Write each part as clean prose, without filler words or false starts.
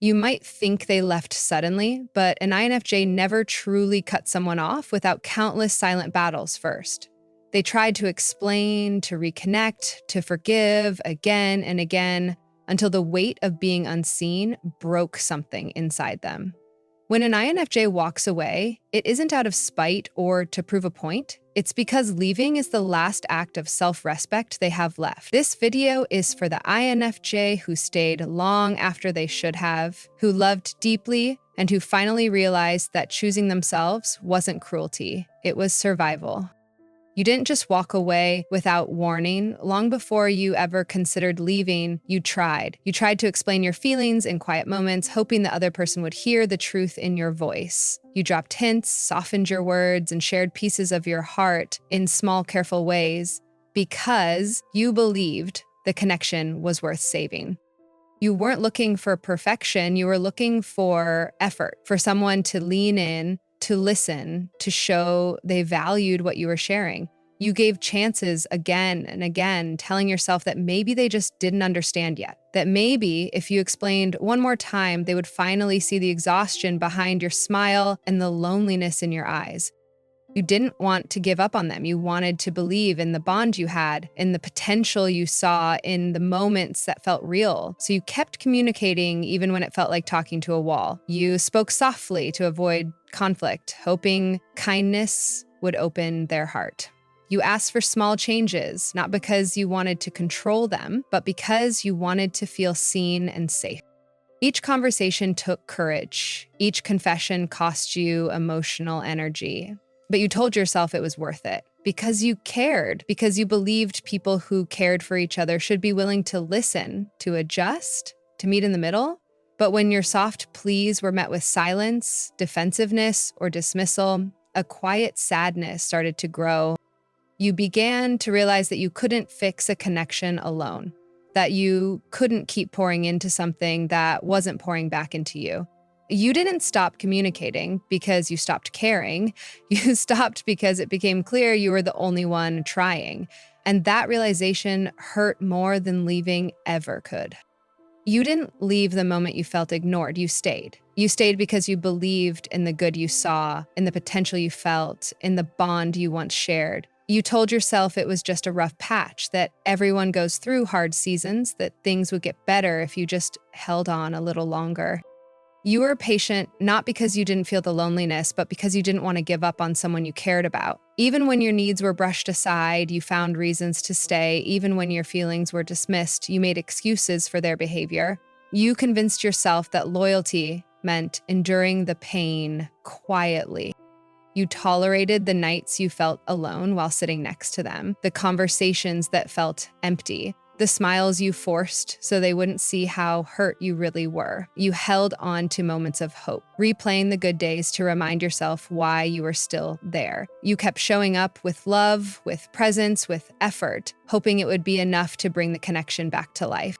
You might think they left suddenly, but an INFJ never truly cut someone off without countless silent battles first. They tried to explain, to reconnect, to forgive again and again until the weight of being unseen broke something inside them. When an INFJ walks away, it isn't out of spite or to prove a point. It's because leaving is the last act of self-respect they have left. This video is for the INFJ who stayed long after they should have, who loved deeply, and who finally realized that choosing themselves wasn't cruelty, it was survival. You didn't just walk away without warning. Long before you ever considered leaving, you tried. You tried to explain your feelings in quiet moments, hoping the other person would hear the truth in your voice. You dropped hints, softened your words, and shared pieces of your heart in small, careful ways because you believed the connection was worth saving. You weren't looking for perfection, you were looking for effort, for someone to lean in, to listen, to show they valued what you were sharing. You gave chances again and again, telling yourself that maybe they just didn't understand yet. That maybe if you explained one more time, they would finally see the exhaustion behind your smile and the loneliness in your eyes. You didn't want to give up on them. You wanted to believe in the bond you had, in the potential you saw, in the moments that felt real. So you kept communicating even when it felt like talking to a wall. You spoke softly to avoid conflict, hoping kindness would open their heart. You asked for small changes, not because you wanted to control them, but because you wanted to feel seen and safe. Each conversation took courage. Each confession cost you emotional energy. But you told yourself it was worth it because you cared, because you believed people who cared for each other should be willing to listen, to adjust, to meet in the middle. But when your soft pleas were met with silence, defensiveness, or dismissal, a quiet sadness started to grow. You began to realize that you couldn't fix a connection alone, that you couldn't keep pouring into something that wasn't pouring back into you. You didn't stop communicating because you stopped caring. You stopped because it became clear you were the only one trying. And that realization hurt more than leaving ever could. You didn't leave the moment you felt ignored. You stayed. You stayed because you believed in the good you saw, in the potential you felt, in the bond you once shared. You told yourself it was just a rough patch, that everyone goes through hard seasons, that things would get better if you just held on a little longer. You were patient not because you didn't feel the loneliness, but because you didn't want to give up on someone you cared about. Even when your needs were brushed aside, you found reasons to stay. Even when your feelings were dismissed, you made excuses for their behavior. You convinced yourself that loyalty meant enduring the pain quietly. You tolerated the nights you felt alone while sitting next to them, the conversations that felt empty, the smiles you forced so they wouldn't see how hurt you really were. You held on to moments of hope, replaying the good days to remind yourself why you were still there. You kept showing up with love, with presence, with effort, hoping it would be enough to bring the connection back to life.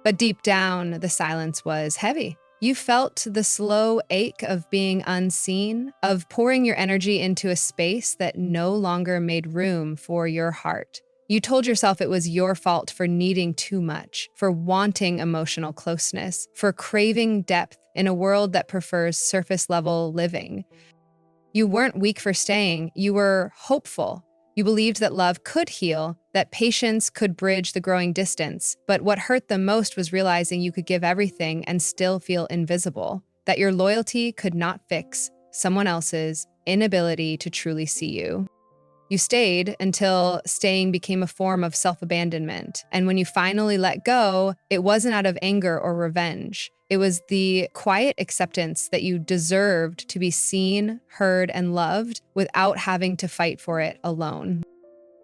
But deep down, the silence was heavy. You felt the slow ache of being unseen, of pouring your energy into a space that no longer made room for your heart. You told yourself it was your fault for needing too much, for wanting emotional closeness, for craving depth in a world that prefers surface-level living. You weren't weak for staying, you were hopeful. You believed that love could heal, that patience could bridge the growing distance. But what hurt the most was realizing you could give everything and still feel invisible, that your loyalty could not fix someone else's inability to truly see you. You stayed until staying became a form of self-abandonment. And when you finally let go, it wasn't out of anger or revenge. It was the quiet acceptance that you deserved to be seen, heard, and loved without having to fight for it alone.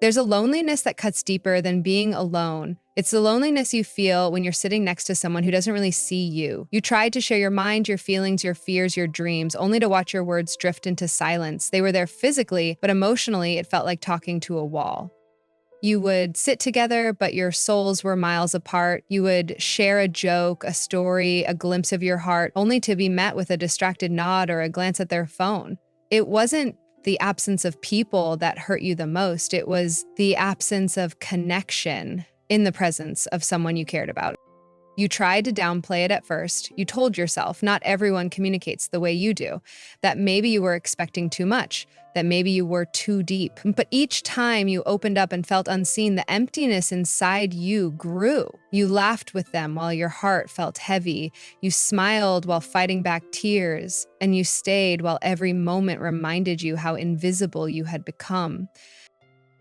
There's a loneliness that cuts deeper than being alone. It's the loneliness you feel when you're sitting next to someone who doesn't really see you. You tried to share your mind, your feelings, your fears, your dreams, only to watch your words drift into silence. They were there physically, but emotionally, it felt like talking to a wall. You would sit together, but your souls were miles apart. You would share a joke, a story, a glimpse of your heart, only to be met with a distracted nod or a glance at their phone. It wasn't the absence of people that hurt you the most. It was the absence of connection in the presence of someone you cared about. You tried to downplay it at first. You told yourself not everyone communicates the way you do, that maybe you were expecting too much, that maybe you were too deep. But each time you opened up and felt unseen, the emptiness inside you grew. You laughed with them while your heart felt heavy. You smiled while fighting back tears, and you stayed while every moment reminded you how invisible you had become.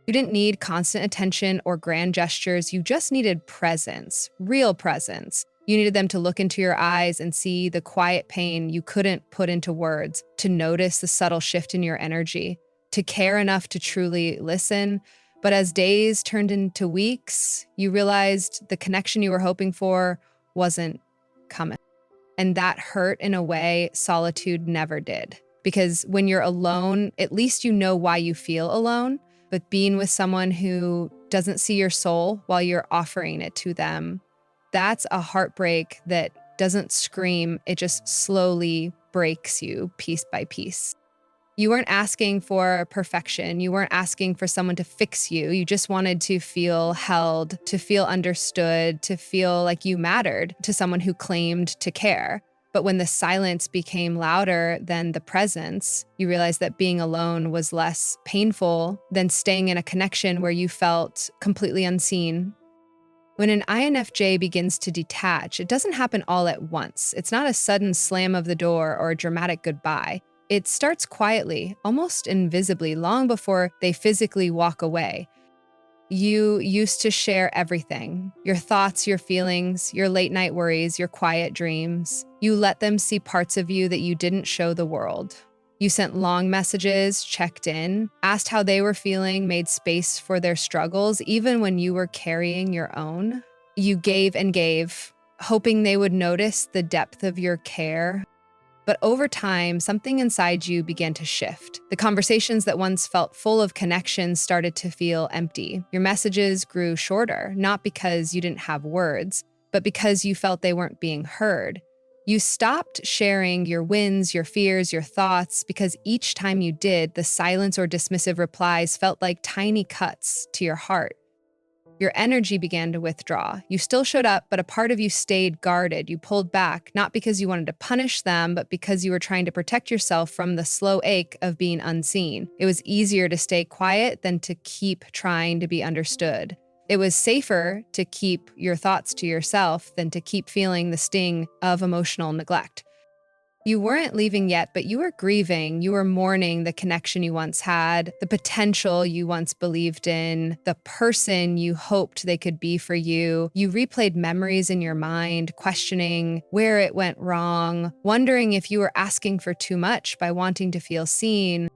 You didn't need constant attention or grand gestures. You just needed presence, real presence. You needed them to look into your eyes and see the quiet pain you couldn't put into words, to notice the subtle shift in your energy, to care enough to truly listen. But as days turned into weeks, you realized the connection you were hoping for wasn't coming. And that hurt in a way solitude never did. Because when you're alone, at least you know why you feel alone. But being with someone who doesn't see your soul while you're offering it to them, that's a heartbreak that doesn't scream, it just slowly breaks you piece by piece. You weren't asking for perfection. You weren't asking for someone to fix you. You just wanted to feel held, to feel understood, to feel like you mattered to someone who claimed to care. But when the silence became louder than the presence, you realized that being alone was less painful than staying in a connection where you felt completely unseen. When an INFJ begins to detach, it doesn't happen all at once. It's not a sudden slam of the door or a dramatic goodbye. It starts quietly, almost invisibly, long before they physically walk away. You used to share everything, your thoughts, your feelings, your late night worries, your quiet dreams. You let them see parts of you that you didn't show the world. You sent long messages, checked in, asked how they were feeling, made space for their struggles, even when you were carrying your own. You gave and gave, hoping they would notice the depth of your care. But over time, something inside you began to shift. The conversations that once felt full of connection started to feel empty. Your messages grew shorter, not because you didn't have words, but because you felt they weren't being heard. You stopped sharing your wins, your fears, your thoughts, because each time you did, the silence or dismissive replies felt like tiny cuts to your heart. Your energy began to withdraw. You still showed up, but a part of you stayed guarded. You pulled back, not because you wanted to punish them, but because you were trying to protect yourself from the slow ache of being unseen. It was easier to stay quiet than to keep trying to be understood. It was safer to keep your thoughts to yourself than to keep feeling the sting of emotional neglect. You weren't leaving yet, but you were grieving. You were mourning the connection you once had, the potential you once believed in, the person you hoped they could be for you. You replayed memories in your mind, questioning where it went wrong, wondering if you were asking for too much by wanting to feel seen.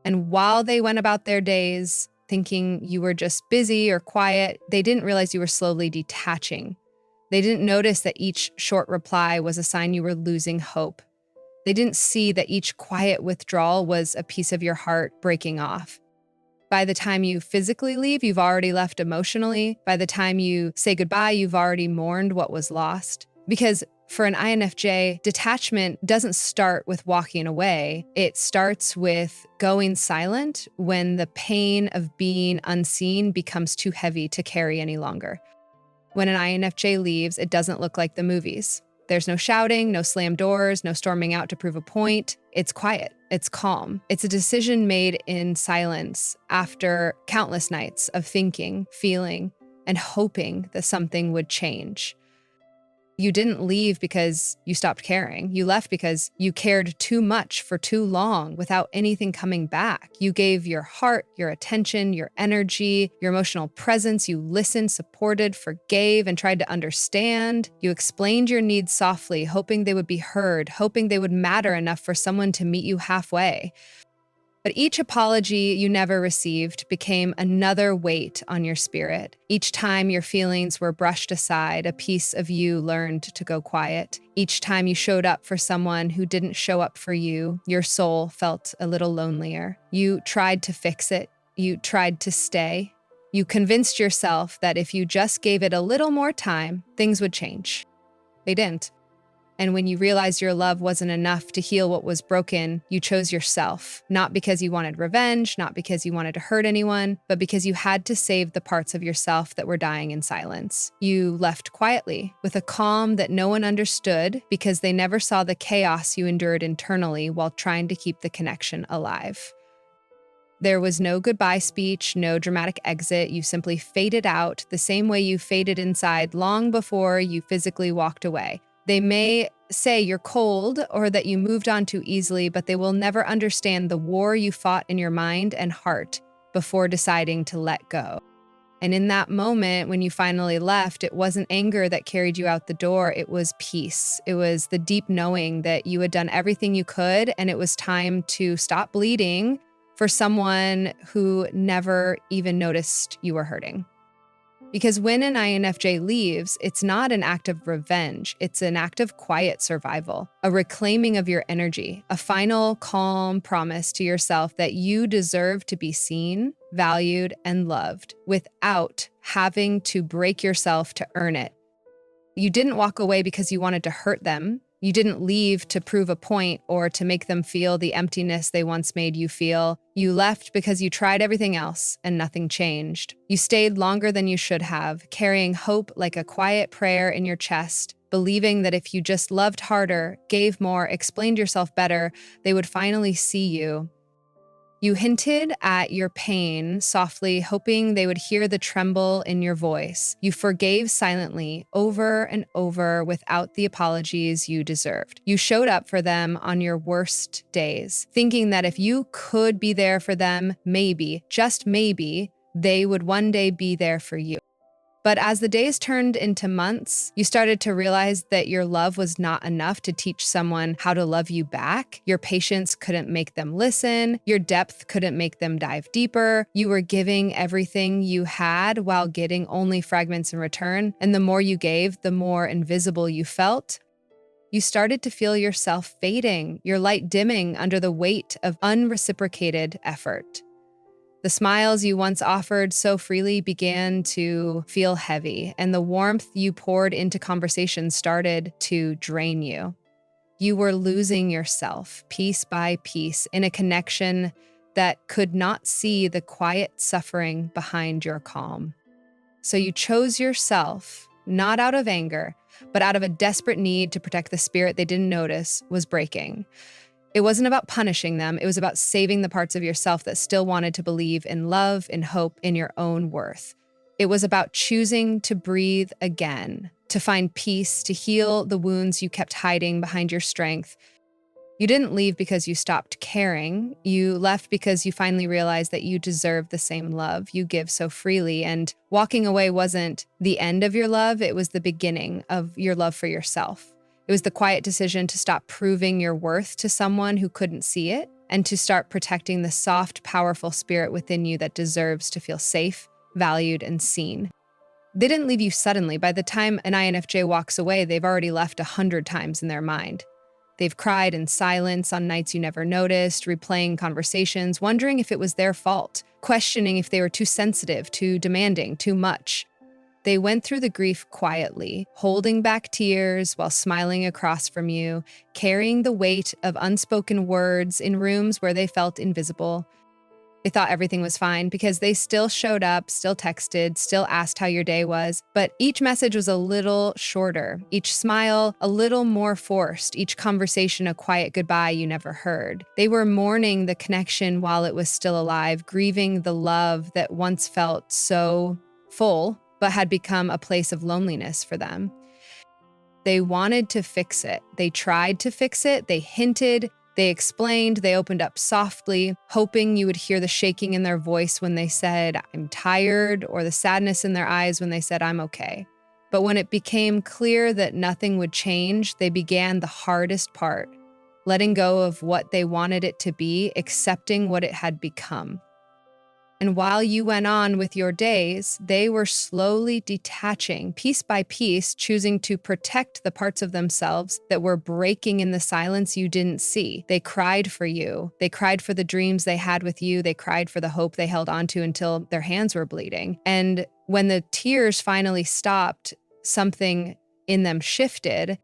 And while they went about their days, thinking you were just busy or quiet, they didn't realize you were slowly detaching. They didn't notice that each short reply was a sign you were losing hope. They didn't see that each quiet withdrawal was a piece of your heart breaking off. By the time you physically leave, you've already left emotionally. By the time you say goodbye, you've already mourned what was lost. Because for an INFJ, detachment doesn't start with walking away. It starts with going silent when the pain of being unseen becomes too heavy to carry any longer. When an INFJ leaves, it doesn't look like the movies. There's no shouting, no slammed doors, no storming out to prove a point. It's quiet. It's calm. It's a decision made in silence after countless nights of thinking, feeling, and hoping that something would change. You didn't leave because you stopped caring. You left because you cared too much for too long without anything coming back. You gave your heart, your attention, your energy, your emotional presence. You listened, supported, forgave, and tried to understand. You explained your needs softly, hoping they would be heard, hoping they would matter enough for someone to meet you halfway. But each apology you never received became another weight on your spirit. Each time your feelings were brushed aside, a piece of you learned to go quiet. Each time you showed up for someone who didn't show up for you, your soul felt a little lonelier. You tried to fix it. You tried to stay. You convinced yourself that if you just gave it a little more time, things would change. They didn't. And when you realized your love wasn't enough to heal what was broken, you chose yourself, not because you wanted revenge, not because you wanted to hurt anyone, but because you had to save the parts of yourself that were dying in silence. You left quietly, with a calm that no one understood because they never saw the chaos you endured internally while trying to keep the connection alive. There was no goodbye speech, no dramatic exit. You simply faded out the same way you faded inside long before you physically walked away. They may say you're cold or that you moved on too easily, but they will never understand the war you fought in your mind and heart before deciding to let go. And in that moment, when you finally left, it wasn't anger that carried you out the door. It was peace. It was the deep knowing that you had done everything you could, and it was time to stop bleeding for someone who never even noticed you were hurting. Because when an INFJ leaves, it's not an act of revenge. It's an act of quiet survival, a reclaiming of your energy, a final calm promise to yourself that you deserve to be seen, valued, and loved without having to break yourself to earn it. You didn't walk away because you wanted to hurt them. You didn't leave to prove a point or to make them feel the emptiness they once made you feel. You left because you tried everything else and nothing changed. You stayed longer than you should have, carrying hope like a quiet prayer in your chest, believing that if you just loved harder, gave more, explained yourself better, they would finally see you. You hinted at your pain softly, hoping they would hear the tremble in your voice. You forgave silently, over and over, without the apologies you deserved. You showed up for them on your worst days, thinking that if you could be there for them, maybe, just maybe, they would one day be there for you. But as the days turned into months, you started to realize that your love was not enough to teach someone how to love you back. Your patience couldn't make them listen. Your depth couldn't make them dive deeper. You were giving everything you had while getting only fragments in return. And the more you gave, the more invisible you felt. You started to feel yourself fading, your light dimming under the weight of unreciprocated effort. The smiles you once offered so freely began to feel heavy, and the warmth you poured into conversation started to drain you. You were losing yourself piece by piece in a connection that could not see the quiet suffering behind your calm. So you chose yourself, not out of anger, but out of a desperate need to protect the spirit they didn't notice was breaking. It wasn't about punishing them. It was about saving the parts of yourself that still wanted to believe in love, in hope, in your own worth. It was about choosing to breathe again, to find peace, to heal the wounds you kept hiding behind your strength. You didn't leave because you stopped caring. You left because you finally realized that you deserve the same love you give so freely. And walking away wasn't the end of your love. It was the beginning of your love for yourself. It was the quiet decision to stop proving your worth to someone who couldn't see it and to start protecting the soft, powerful spirit within you that deserves to feel safe, valued, and seen. They didn't leave you suddenly. By the time an INFJ walks away, they've already left 100 times in their mind. They've cried in silence on nights you never noticed, replaying conversations, wondering if it was their fault, questioning if they were too sensitive, too demanding, too much. They went through the grief quietly, holding back tears while smiling across from you, carrying the weight of unspoken words in rooms where they felt invisible. They thought everything was fine because they still showed up, still texted, still asked how your day was, but each message was a little shorter, each smile a little more forced, each conversation a quiet goodbye you never heard. They were mourning the connection while it was still alive, grieving the love that once felt so full, but had become a place of loneliness for them. They wanted to fix it. They tried to fix it. They hinted, they explained, they opened up softly, hoping you would hear the shaking in their voice when they said, "I'm tired," or the sadness in their eyes when they said, "I'm okay." But when it became clear that nothing would change, they began the hardest part, letting go of what they wanted it to be, accepting what it had become. And while you went on with your days, they were slowly detaching, piece by piece, choosing to protect the parts of themselves that were breaking in the silence you didn't see. They cried for you. They cried for the dreams they had with you. They cried for the hope they held onto until their hands were bleeding. And when the tears finally stopped, something in them shifted.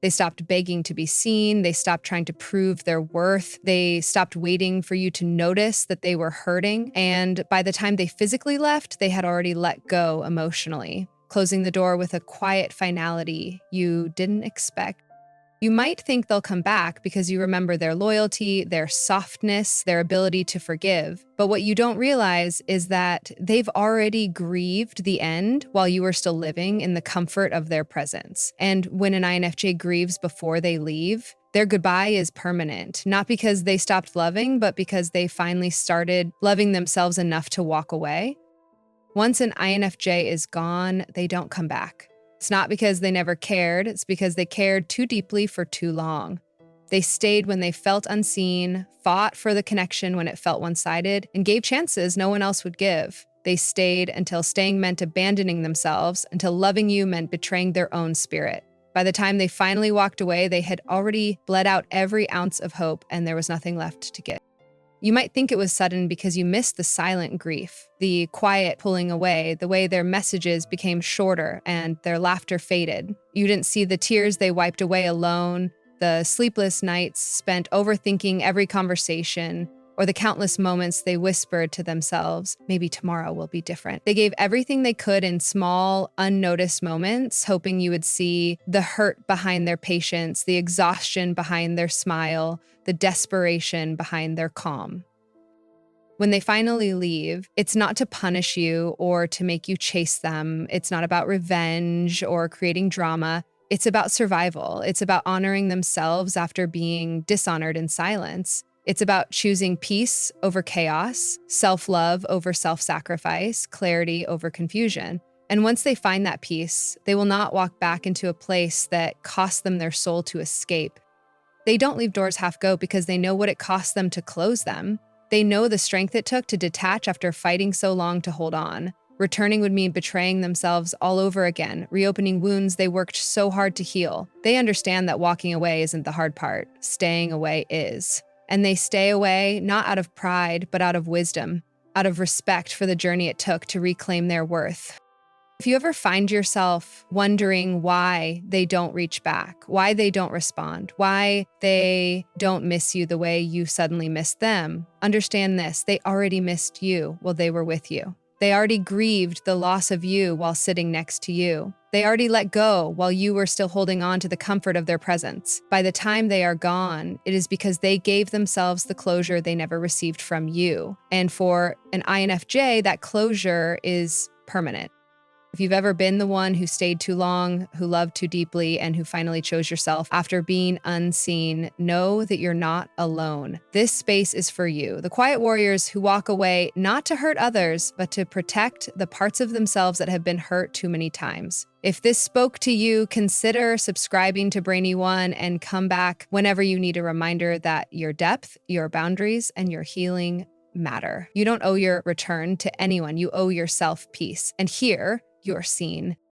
They stopped begging to be seen. They stopped trying to prove their worth. They stopped waiting for you to notice that they were hurting. And by the time they physically left, they had already let go emotionally, closing the door with a quiet finality you didn't expect. You might think they'll come back because you remember their loyalty, their softness, their ability to forgive. But what you don't realize is that they've already grieved the end while you are still living in the comfort of their presence. And when an INFJ grieves before they leave, their goodbye is permanent, not because they stopped loving, but because they finally started loving themselves enough to walk away. Once an INFJ is gone, they don't come back. It's not because they never cared, it's because they cared too deeply for too long. They stayed when they felt unseen, fought for the connection when it felt one-sided, and gave chances no one else would give. They stayed until staying meant abandoning themselves, until loving you meant betraying their own spirit. By the time they finally walked away, they had already bled out every ounce of hope, and there was nothing left to give. You might think it was sudden because you missed the silent grief, the quiet pulling away, the way their messages became shorter and their laughter faded. You didn't see the tears they wiped away alone, the sleepless nights spent overthinking every conversation, or the countless moments they whispered to themselves, maybe tomorrow will be different. They gave everything they could in small, unnoticed moments, hoping you would see the hurt behind their patience, the exhaustion behind their smile, the desperation behind their calm. When they finally leave, it's not to punish you or to make you chase them. It's not about revenge or creating drama. It's about survival. It's about honoring themselves after being dishonored in silence. It's about choosing peace over chaos, self-love over self-sacrifice, clarity over confusion. And once they find that peace, they will not walk back into a place that cost them their soul to escape. They don't leave doors half go because they know what it cost them to close them. They know the strength it took to detach after fighting so long to hold on. Returning would mean betraying themselves all over again, reopening wounds they worked so hard to heal. They understand that walking away isn't the hard part. Staying away is. And they stay away not out of pride, but out of wisdom, out of respect for the journey it took to reclaim their worth. If you ever find yourself wondering why they don't reach back, why they don't respond, why they don't miss you the way you suddenly missed them, understand this: they already missed you while they were with you. They already grieved the loss of you while sitting next to you. They already let go while you were still holding on to the comfort of their presence. By the time they are gone, it is because they gave themselves the closure they never received from you. And for an INFJ, that closure is permanent. If you've ever been the one who stayed too long, who loved too deeply, and who finally chose yourself after being unseen, know that you're not alone. This space is for you, the quiet warriors who walk away not to hurt others, but to protect the parts of themselves that have been hurt too many times. If this spoke to you, consider subscribing to Brainy One and come back whenever you need a reminder that your depth, your boundaries, and your healing matter. You don't owe your return to anyone. You owe yourself peace. And here, you're seen.